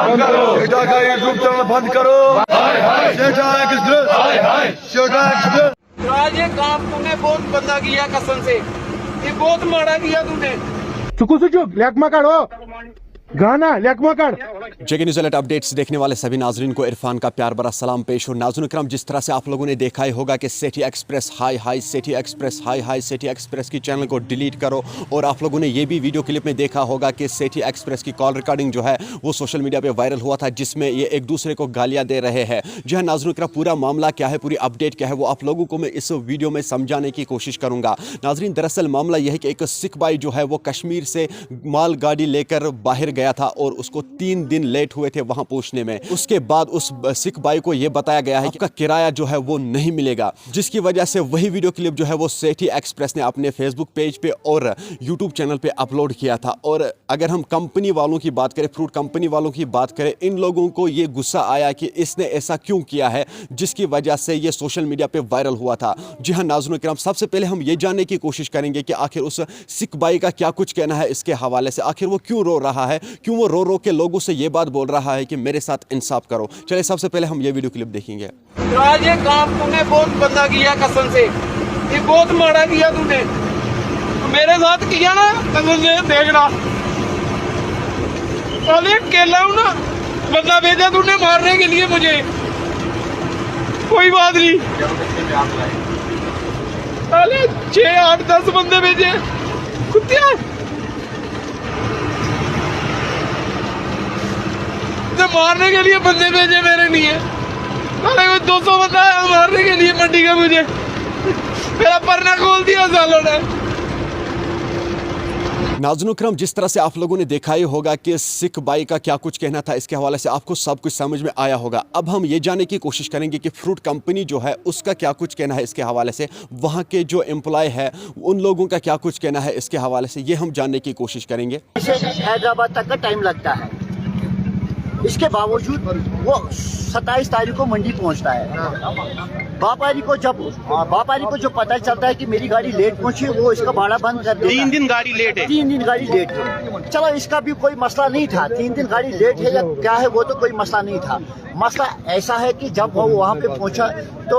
बंद करो। सेठा का यूट्यूब चैनल बंद करो। सेठा एक्सप्रेस, सेठा एक्सप्रेस। आज ये काम तूने बहुत गंदा किया कसम से, ये बहुत माड़ा किया तूने। चुक लेकमा काढ़ो गाना लेकमा काढ़। जेके न्यूज़ अलर्ट अपडेट्स देखने वाले सभी नाजरीन को इरफान का प्यार भरा सलाम पेश हो। नाज़रीन इकराम, जिस तरह से आप लोगों ने देखा ही होगा कि सेठी एक्सप्रेस हाई सेठी एक्सप्रेस हाई सेठी एक्सप्रेस की चैनल को डिलीट करो। और आप लोगों ने ये भी वीडियो क्लिप में देखा होगा कि सेठी एक्सप्रेस की कॉल रिकॉर्डिंग जो है वो सोशल मीडिया पे वायरल हुआ था, जिसमें ये एक दूसरे को गालियाँ दे रहे हैं। जी हाँ नाज़रीन इकराम, पूरा मामला क्या है, पूरी अपडेट क्या है, वो आप लोगों को मैं इस वीडियो में समझाने की कोशिश करूँगा। नाज़रीन दरअसल मामला यह है कि एक सिख भाई जो है वो कश्मीर से माल गाड़ी लेकर बाहर गया था और उसको 3 दिन लेट हुए थे वहां पहुंचने में। उसके बाद उस सिख भाई को यह बताया गया है कि आपका किराया जो है वो नहीं मिलेगा, जिसकी वजह से वही वीडियो क्लिप जो है वो सेठी एक्सप्रेस ने अपने फेसबुक पेज पे और यूट्यूब चैनल पे अपलोड किया था। और अगर हम कंपनी वालों की बात करें, फ्रूट कंपनी वालों की बात करें, इन लोगों को ये गुस्सा आया कि इसने ऐसा क्यों किया है, जिसकी वजह से ये सोशल मीडिया पे वायरल हुआ था। जी हाँ नाज़रीन किराम, सबसे पहले हम ये जानने की कोशिश करेंगे कि आखिर उस सिख भाई का क्या कुछ कहना है इसके हवाले से। आखिर वो क्यों रो रहा है, क्यों वो रो के लोगों से ये बात बोल रहा है कि मेरे साथ इंसाफ करो। चलिए सबसे पहले हम ये वीडियो क्लिप देखेंगे। आज ये काम तूने बहुत गंदा किया कसम से, ये बहुत माड़ा किया तूने मेरे साथ किया ना कसम से। देखना अरे अकेला हूं ना, बंदा भेजा तूने मारने के लिए मुझे, कोई बात नहीं। अरे 6, 8, 10 बंदे भेजे कुत्तिया, मारने के लिए बंदे भेजे मेरे लिए। अरे वो 200 बंदा मारने के लिए मंडी का मुझे, मेरा परना खोल दिया सालों ने। नाज़रीन करम, जिस तरह से आप लोगों ने देखा ही होगा कि सिख भाई का क्या कुछ कहना था, इसके हवाले से आपको सब कुछ समझ में आया होगा। अब हम ये जानने की कोशिश करेंगे कि फ्रूट कंपनी जो है उसका क्या कुछ कहना है इसके हवाले से, वहाँ के जो एम्प्लॉय है उन लोगों का क्या कुछ कहना है इसके हवाले से, ये हम जानने की कोशिश करेंगे। हैदराबाद तक का टाइम लगता है, इसके बावजूद वो 27 तारीख को मंडी पहुंचता है। व्यापारी को जो पता चलता है कि मेरी गाड़ी लेट पहुंची, वो इसका भाड़ा बंद कर देता है। 3 दिन गाड़ी लेट है। 3 दिन गाड़ी लेट है। चलो इसका भी कोई मसला नहीं था, 3 दिन गाड़ी लेट है या क्या है वो तो कोई मसला नहीं था। मसला ऐसा है कि जब वो वहाँ पे पहुंचा तो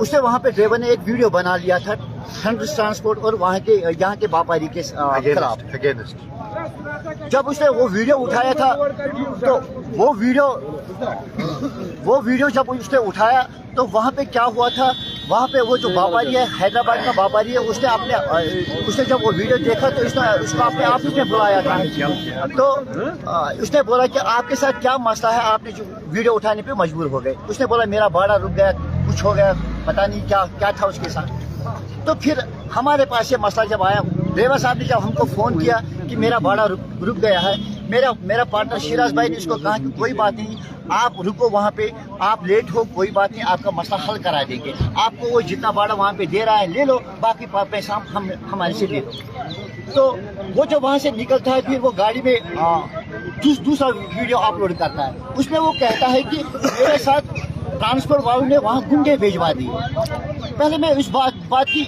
उसने वहाँ पे ड्राइवर ने एक वीडियो बना लिया था हंड्रेड ट्रांसपोर्ट और वहाँ के यहाँ के व्यापारी के खिलाफ। जब उसने वो वीडियो उठाया था तो वो वीडियो जब उसने उठाया तो वहाँ पे क्या हुआ था, वहाँ पे वो जो व्यापारी है, हैदराबाद का व्यापारी है, उसने जब वो वीडियो देखा तो उसको अपने आप उसने बुलाया था। तो उसने बोला कि आपके साथ क्या मसला है, आपने जो वीडियो उठाने पे मजबूर हो गए। उसने बोला मेरा भाड़ा रुक गया, कुछ हो गया, पता नहीं क्या था उसके साथ। तो फिर हमारे पास ये मसला जब आया, ड्राइवर साहब ने जब हमको फोन किया कि मेरा भाड़ा रुक गया है, मेरा पार्टनर शिराज भाई ने इसको कहा कि कोई बात नहीं, आप रुको वहाँ पे, आप लेट हो कोई बात नहीं, आपका मसला हल करा देंगे। आपको वो जितना भाड़ा वहाँ पे दे रहा है ले लो, बाकी पैसा हम हमारे से ले लो। तो वो जो वहाँ से निकलता है फिर वो गाड़ी में दूसरा वीडियो अपलोड करता है। उसमें वो कहता है कि मेरे साथ ट्रांसपोर्ट वालों ने वहाँ गुंडे भेजवा दिए। पहले मैं इस बात की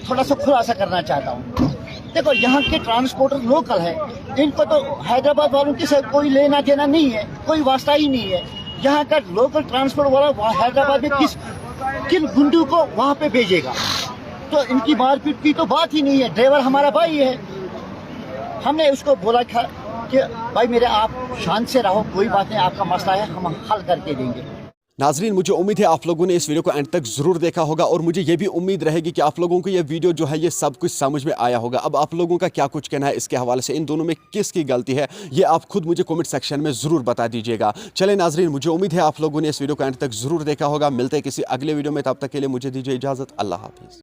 थोड़ा सा खुलासा करना चाहता हूँ। देखो यहाँ के ट्रांसपोर्टर लोकल है, इनको तो हैदराबाद वालों के साथ कोई लेना देना नहीं है, कोई वास्ता ही नहीं है। यहाँ का लोकल ट्रांसपोर्ट वाला हैदराबाद में किन गुंडों को वहाँ पे भेजेगा? तो इनकी मारपीट की तो बात ही नहीं है। ड्राइवर हमारा भाई है, हमने उसको बोला था कि भाई मेरे आप शांत से रहो, कोई बात नहीं, आपका मसला है हम हल करके देंगे। नाजरीन, मुझे उम्मीद है आप लोगों ने इस वीडियो को एंड तक ज़रूर देखा होगा और मुझे ये भी उम्मीद रहेगी कि आप लोगों को ये वीडियो जो है ये सब कुछ समझ में आया होगा। अब आप लोगों का क्या कुछ कहना है इसके हवाले से, इन दोनों में किसकी गलती है, ये आप खुद मुझे कमेंट सेक्शन में ज़रूर बता दीजिएगा। चले नाजरीन, मुझे उम्मीद है आप लोगों ने इस वीडियो को एंड तक ज़रूर देखा होगा। मिलते हैं किसी अगले वीडियो में, तब तक के लिए मुझे दीजिए इजाज़त। अल्लाह हाफिज़।